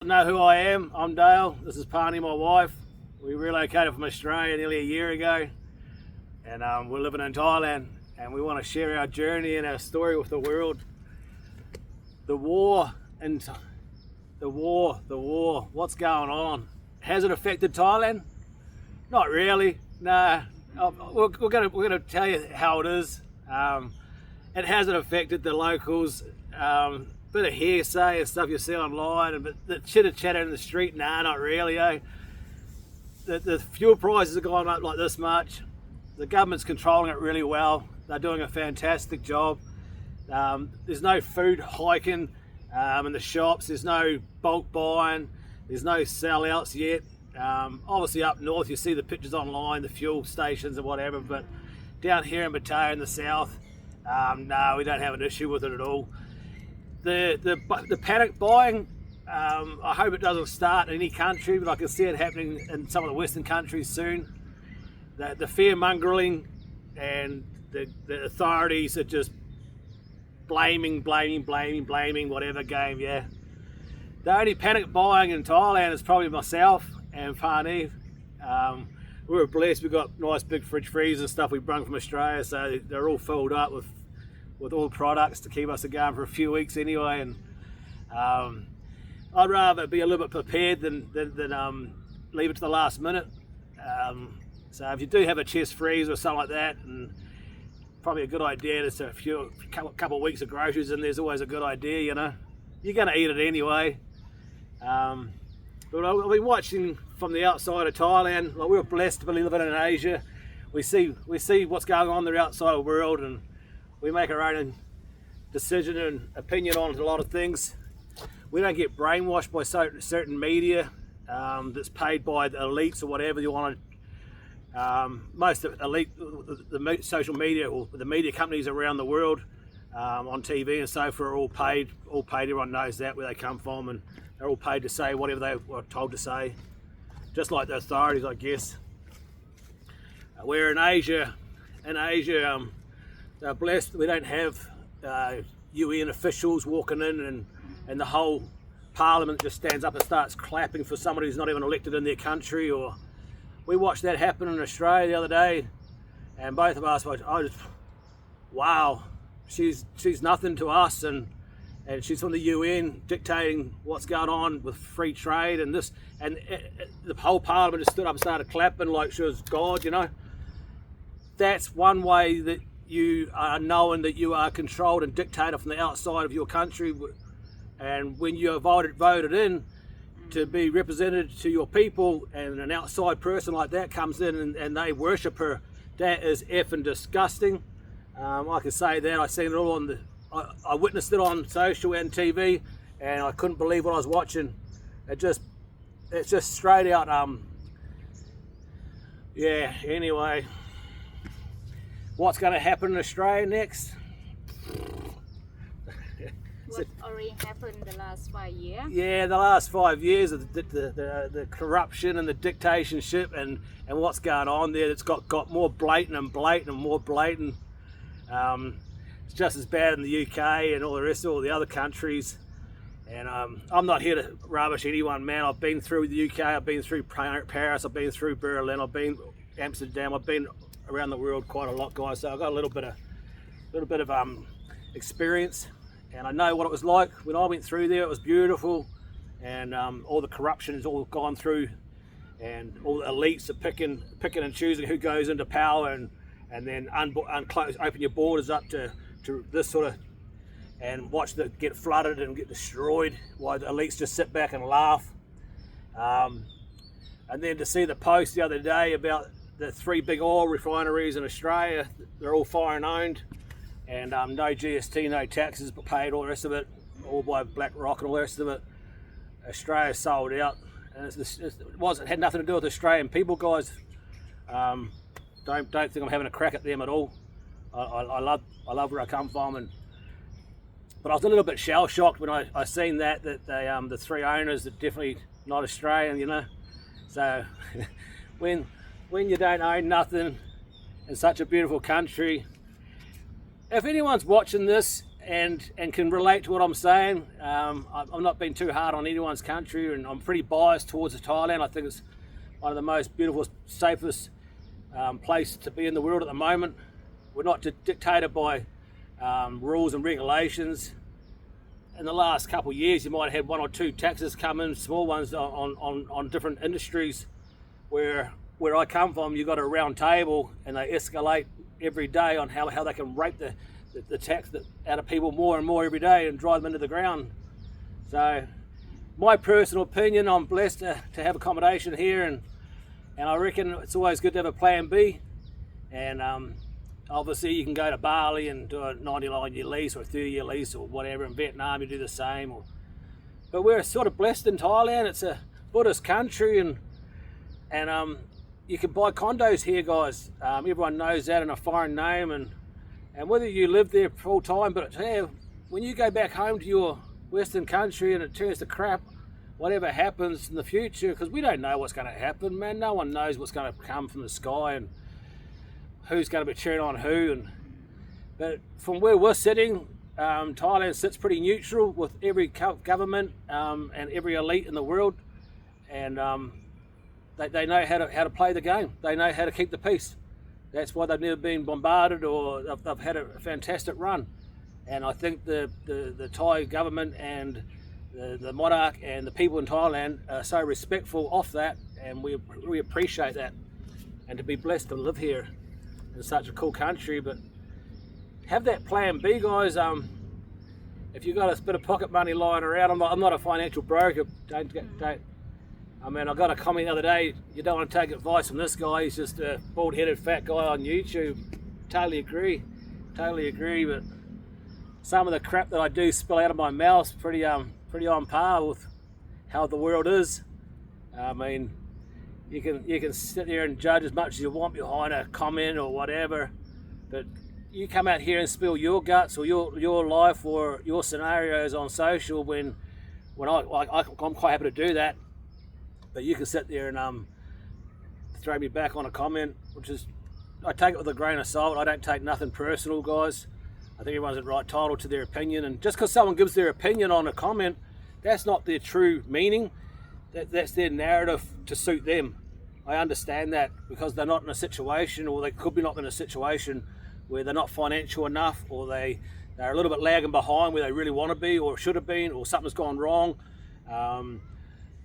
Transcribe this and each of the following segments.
Know who I am. I'm Dale. This is Pani, my wife. We relocated from Australia nearly a year ago, and we're living in Thailand, and we want to share our journey and our story with the world. The war and the war. What's going on? Has it affected Thailand? Not really. Nah. We're gonna tell you how it is. It hasn't affected the locals. Bit of hearsay and stuff you see online, but the chitter chatter in the street, nah, not really. The fuel prices have gone up like this much. The government's controlling it really well. They're doing a fantastic job. There's no food hiking in the shops. There's no bulk buying. There's no sellouts yet. Obviously up north you see the pictures online, the fuel stations and whatever, but down here in Pattaya in the south, no, we don't have an issue with it at all. The panic buying, I hope it doesn't start in any country, but I can see it happening in some of the Western countries soon. The fear mongering and the authorities are just blaming whatever game, yeah. The only panic buying in Thailand is probably myself and Pani. We were blessed, we've got nice big fridge freezers and stuff we brought from Australia, so they're all filled up with all products to keep us going for a few weeks anyway. And I'd rather be a little bit prepared than leave it to the last minute. So if you do have a chest freeze or something like that, and probably a good idea to a couple of weeks of groceries, and there's always a good idea, you know. You're going to eat it anyway. But I've been watching from the outside of Thailand. Like, we're blessed to be living in Asia. We see what's going on in the outside of the world, and we make our own decision and opinion on a lot of things. We don't get brainwashed by certain media that's paid by the elites or whatever you want to. Most of the social media or the media companies around the world on TV and so forth are all paid. Everyone knows that, where they come from, and they're all paid to say whatever they were told to say, just like the authorities, I guess. We're in Asia. They're blessed. We don't have UN officials walking in and the whole parliament just stands up and starts clapping for somebody who's not even elected in their country. Or we watched that happen in Australia the other day, and both of us were, wow, she's nothing to us, and she's from the UN dictating what's going on with free trade and this, and the whole parliament just stood up and started clapping like she was God, you know. That's one way that you are knowing that you are controlled and dictated from the outside of your country, and when you're voted in to be represented to your people, and an outside person like that comes in and they worship her, that is effing disgusting. I can say that. I seen it all on I witnessed it on social and TV, and I couldn't believe what I was watching. It's just straight out. Yeah. Anyway. What's going to happen in Australia next? What already happened the last 5 years? Yeah, the last 5 years of the corruption and the dictatorship and what's going on there. It's got more blatant and more blatant. It's just as bad in the UK and all the rest of all the other countries. And I'm not here to rubbish anyone, man. I've been through the UK, I've been through Paris, I've been through Berlin, I've been Amsterdam, I've been around the world quite a lot, guys, so I've got a little bit of experience, and I know what it was like when I went through there. It was beautiful, and all the corruption has all gone through, and all the elites are picking and choosing who goes into power, and then open your borders up to this sort of, and watch them get flooded and get destroyed while the elites just sit back and laugh. And then to see the post the other day about the 3 big oil refineries in Australia, they're all foreign owned, and no GST, no taxes paid, all the rest of it, all by BlackRock and all the rest of it. Australia sold out, and it had nothing to do with Australian people, guys. Don't think I'm having a crack at them at all. I love where I come from, but I was a little bit shell shocked when I seen that the 3 owners are definitely not Australian, you know. So when you don't own nothing in such a beautiful country, if anyone's watching this and can relate to what I'm saying. I'm not being too hard on anyone's country, and I'm pretty biased towards Thailand. I think it's one of the most beautiful, safest place to be in the world at the moment. We're not dictated by rules and regulations. In the last couple of years, you might have had one or two taxes come in, small ones on different industries. Where I come from, you got a round table, and they escalate every day on how they can rape the tax out of people more and more every day and drive them into the ground. So, my personal opinion, I'm blessed to have accommodation here, and I reckon it's always good to have a plan B. And obviously you can go to Bali and do a 99-year lease or a 30-year lease or whatever. In Vietnam you do the same. But we're sort of blessed in Thailand. It's a Buddhist country, and you can buy condos here, guys. Everyone knows that in a foreign name, and whether you live there full time, but when you go back home to your Western country and it turns to crap, whatever happens in the future, because we don't know what's going to happen, man. No one knows what's going to come from the sky and who's going to be cheering on who. But from where we're sitting, Thailand sits pretty neutral with every government and every elite in the world, and they know how to play the game. They know how to keep the peace. That's why they've never been bombarded, or they've had a fantastic run. And I think the Thai government and the monarch and the people in Thailand are so respectful of that, and we appreciate that. And to be blessed to live here in such a cool country. But have that plan B, guys. If you've got a bit of pocket money lying around, I'm not a financial broker. Don't. I mean, I got a comment the other day, you don't want to take advice from this guy, he's just a bald-headed fat guy on YouTube. Totally agree, but some of the crap that I do spill out of my mouth is pretty on par with how the world is. I mean, you can sit there and judge as much as you want behind a comment or whatever, but you come out here and spill your guts or your life or your scenarios on social when I'm quite happy to do that. But you can sit there and throw me back on a comment, which is, I take it with a grain of salt. I don't take nothing personal, guys. I think everyone's entitled to their opinion, and just because someone gives their opinion on a comment, that's not their true meaning. That's their narrative to suit them. I understand that, because they're not in a situation, or they could be not in a situation where they're not financial enough, or they're a little bit lagging behind where they really want to be or should have been, or something's gone wrong.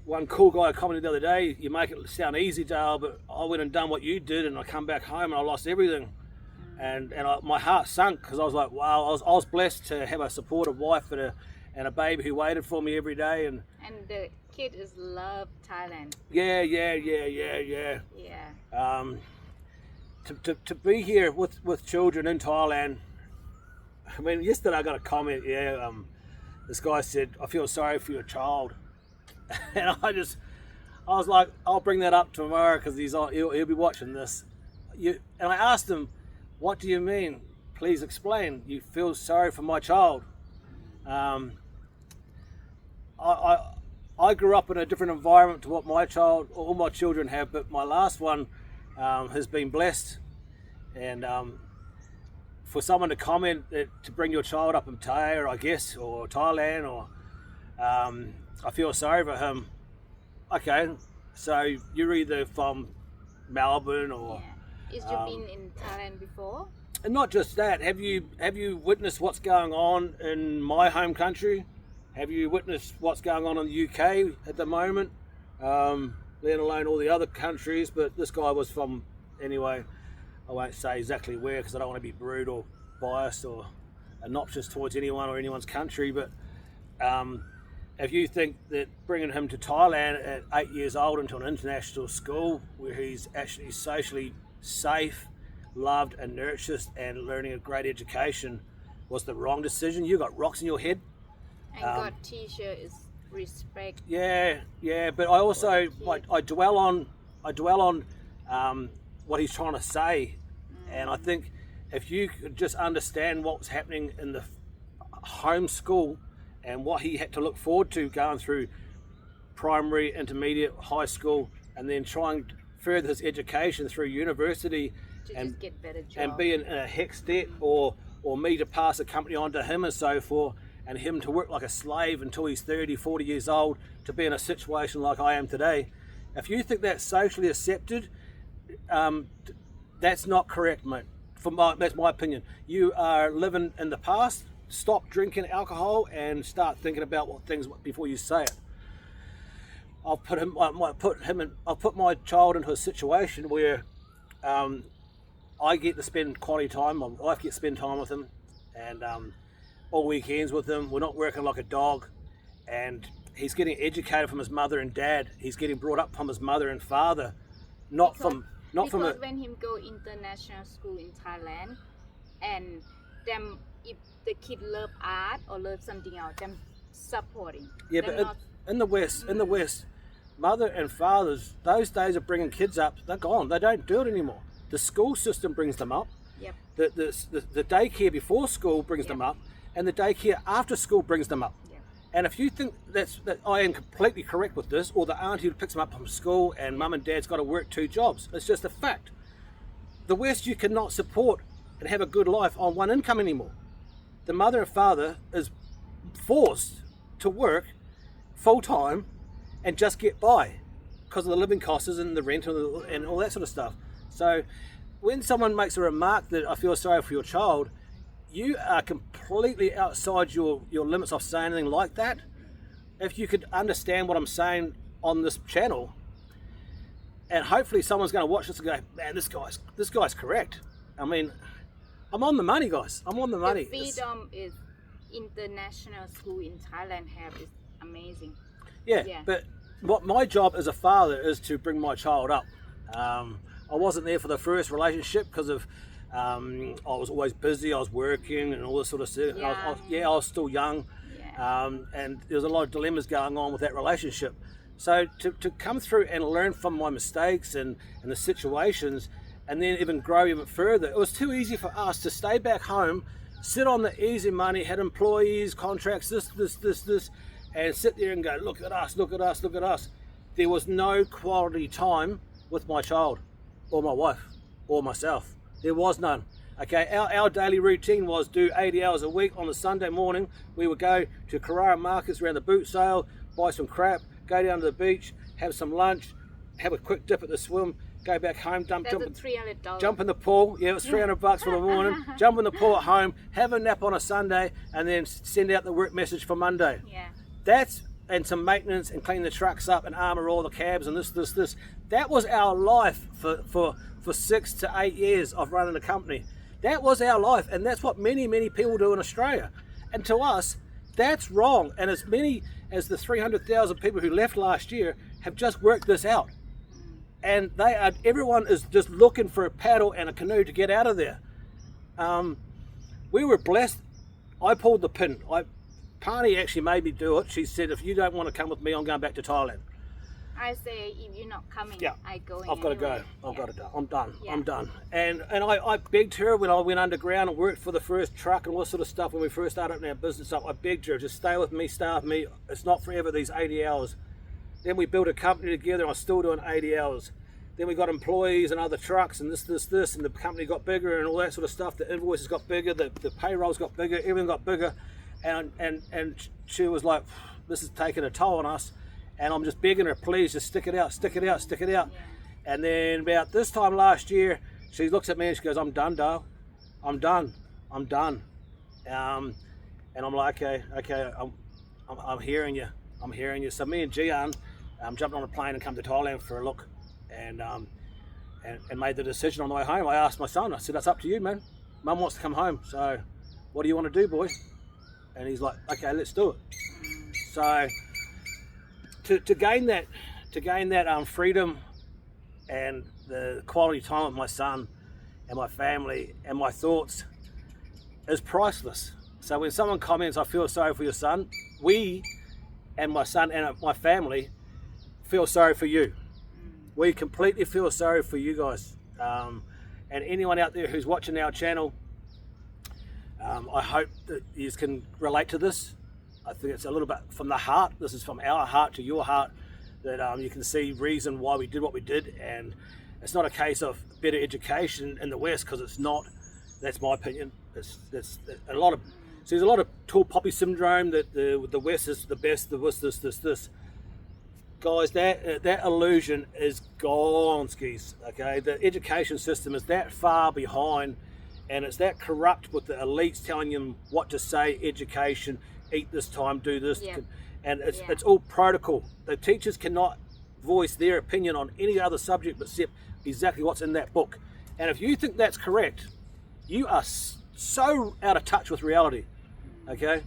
One cool guy commented the other day, you make it sound easy, Dale, but I went and done what you did, and I come back home and I lost everything. And my heart sunk, because I was like, wow, I was blessed to have a supportive wife and a baby who waited for me every day. And the kid is love Thailand. Yeah. To be here with children in Thailand, I mean, yesterday I got a comment, this guy said, I feel sorry for your child. And I was like, I'll bring that up tomorrow, because he'll be watching this. And I asked him, what do you mean? Please explain. You feel sorry for my child. I grew up in a different environment to what all my children have, but my last one has been blessed. And for someone to comment that to bring your child up in Thai, I guess, or Thailand, or I feel sorry for him. Okay, so you're either from Melbourne or... Yeah. Have you been in Thailand before? And not just that, have you witnessed what's going on in my home country? Have you witnessed what's going on in the UK at the moment? Let alone all the other countries, but this guy was from... Anyway, I won't say exactly where, because I don't want to be rude or biased or obnoxious towards anyone or anyone's country, but... if you think that bringing him to Thailand at 8 years old into an international school where he's actually socially safe, loved and nurtured and learning a great education was the wrong decision, you got rocks in your head. And God teacher is respect. Yeah, but I also I dwell on what he's trying to say, and I think if you could just understand what was happening in the home school and what he had to look forward to going through primary, intermediate, high school, and then trying to further his education through university to just get better job. And be in a HEC debt or or me to pass the company on to him and so forth, and him to work like a slave until he's 30, 40 years old to be in a situation like I am today. If you think that's socially accepted, that's not correct, mate. That's my opinion. You are living in the past. Stop drinking alcohol and start thinking about what things before you say it. I've put my child into a situation where I get to spend quality time. My wife gets to spend time with him, and all weekends with him. We're not working like a dog, and he's getting educated from his mother and dad. He's getting brought up from his mother and father, Because when him go international school in Thailand, and them if the kid love art or love something else, them supporting. Yeah, them but in the West, mother and fathers, those days of bringing kids up, they're gone. They don't do it anymore. The school system brings them up. Yep. The daycare before school brings them up, and the daycare after school brings them up. Yep. And if you think that I am completely correct with this, or the auntie who picks them up from school and mum and dad's got to work 2 jobs, it's just a fact. The West, you cannot support and have a good life on one income anymore. The mother and father is forced to work full time and just get by because of the living costs and the rent and all that sort of stuff. So when someone makes a remark that I feel sorry for your child, you are completely outside your limits of saying anything like that. If you could understand what I'm saying on this channel, and hopefully someone's going to watch this and go, man, this guy's correct. I mean, I'm on the money, guys. I'm on the money. The freedom is international school in Thailand have is amazing. Yeah, but what my job as a father is to bring my child up. I wasn't there for the first relationship because of I was always busy. I was working and all this sort of stuff. I was still young, and there was a lot of dilemmas going on with that relationship. So to come through and learn from my mistakes and the situations, and then even grow even further, it was too easy for us to stay back home, sit on the easy money, had employees, contracts, this, and sit there and go, look at us. There was no quality time with my child or my wife or myself. There was none. Okay, our daily routine was do 80 hours a week. On a Sunday morning, we would go to Carrara markets around the boot sale, buy some crap, go down to the beach, have some lunch, have a quick dip at the swim, go back home, jump in the pool. Yeah, it was $300 for the morning. Jump in the pool at home, have a nap on a Sunday, and then send out the work message for Monday. Yeah. And some maintenance and clean the trucks up and armor all the cabs and this. That was our life for 6 to 8 years of running a company. That was our life, and that's what many people do in Australia. And to us, that's wrong. And as many as the 300,000 people who left last year have just worked this out. And everyone is just looking for a paddle and a canoe to get out of there. We were blessed. I pulled the pin. Pani actually made me do it. She said, if you don't want to come with me, I'm going back to Thailand. I say, if you're not coming, I go. I've got to go. I've got to go. I'm done. Yeah. I'm done. And I begged her when I went underground and worked for the first truck and all this sort of stuff when we first started opening our business up. I begged her, just stay with me, stay with me. It's not forever, these 80 hours. Then we built a company together. I was still doing 80 hours. Then we got employees and other trucks and this, and the company got bigger and all that sort of stuff. The invoices got bigger, the payrolls got bigger, everything got bigger. And she was like, this is taking a toll on us. And I'm just begging her, please, just stick it out. Yeah. And then about this time last year, she looks at me and she goes, I'm done, Dale. I'm done. And I'm like, okay, I'm hearing you. So me and Gian jumped on a plane and come to Thailand for a look, and made the decision on the way home. I asked my son, I said, that's up to you, man. Mum wants to come home, so what do you want to do, boy? And he's like, okay, let's do it. So to gain that freedom and the quality time with my son and my family and my thoughts is priceless. So when someone comments, I feel sorry for your son, we and my son and my family feel sorry for you. We completely feel sorry for you guys. And anyone out there who's watching our channel, I hope that you can relate to this. I think it's a little bit from the heart. This is from our heart to your heart, that you can see reason why we did what we did. And it's not a case of better education in the West, because it's not. That's my opinion. It's a lot of, so there's a lot of tall poppy syndrome that the West is the best, the West this. Guys, that illusion is gone, skis. Okay, the education system is that far behind, and it's that corrupt with the elites telling them what to say. Education, eat this time, do this, and it's all protocol. The teachers cannot voice their opinion on any other subject except exactly what's in that book. And if you think that's correct, you are so out of touch with reality. Okay,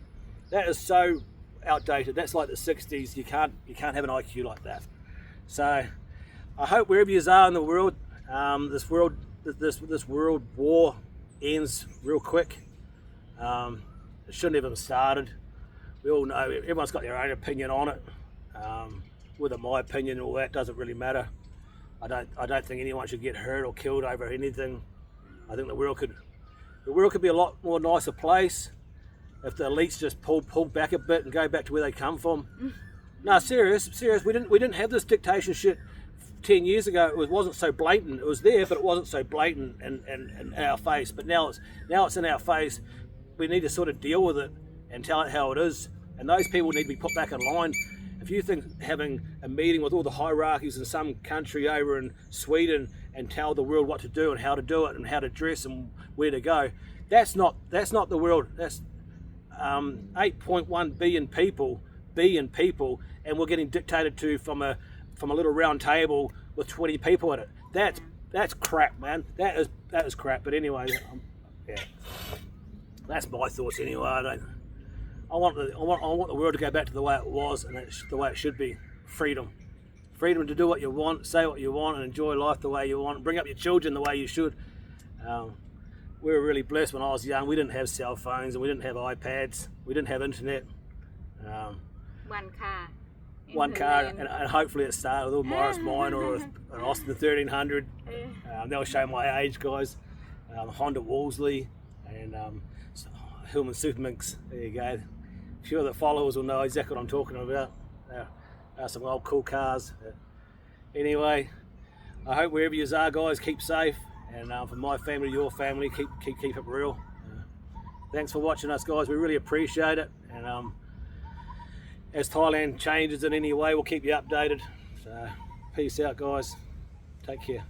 that is so outdated. That's like the 60s. You can't have an IQ like that. So I hope wherever you are in the world, this world war ends real quick. It shouldn't have even started. We all know everyone's got their own opinion on it. Whether my opinion or that doesn't really matter. I don't think anyone should get hurt or killed over anything. I think the world could be a lot more nicer place if the elites just pull back a bit and go back to where they come from. No, serious. We didn't have this dictatorship 10 years ago. It wasn't so blatant. It was there, but it wasn't so blatant and in our face. But now it's in our face. We need to sort of deal with it and tell it how it is. And those people need to be put back in line. If you think having a meeting with all the hierarchies in some country over in Sweden and tell the world what to do and how to do it and how to dress and where to go, that's not the world. That's 8.1 billion people, and we're getting dictated to from a little round table with 20 people at it. That's crap, man. That is crap. But anyway, yeah, that's my thoughts anyway. I want the world to go back to the way it was, and the way it should be. Freedom to do what you want, say what you want, and enjoy life the way you want. Bring up your children the way you should. We were really blessed when I was young. We didn't have cell phones and we didn't have iPads. We didn't have internet. One car. And hopefully it started with a little Morris Minor or an Austin 1300. They'll show my age, guys. Honda Wolseley and Hillman Superminks. There you go. A few of the followers will know exactly what I'm talking about. Some old cool cars. Anyway, I hope wherever you are, guys, keep safe. And from my family to your family, keep it real. Thanks for watching us, guys. We really appreciate it. And as Thailand changes in any way, we'll keep you updated. So peace out, guys. Take care.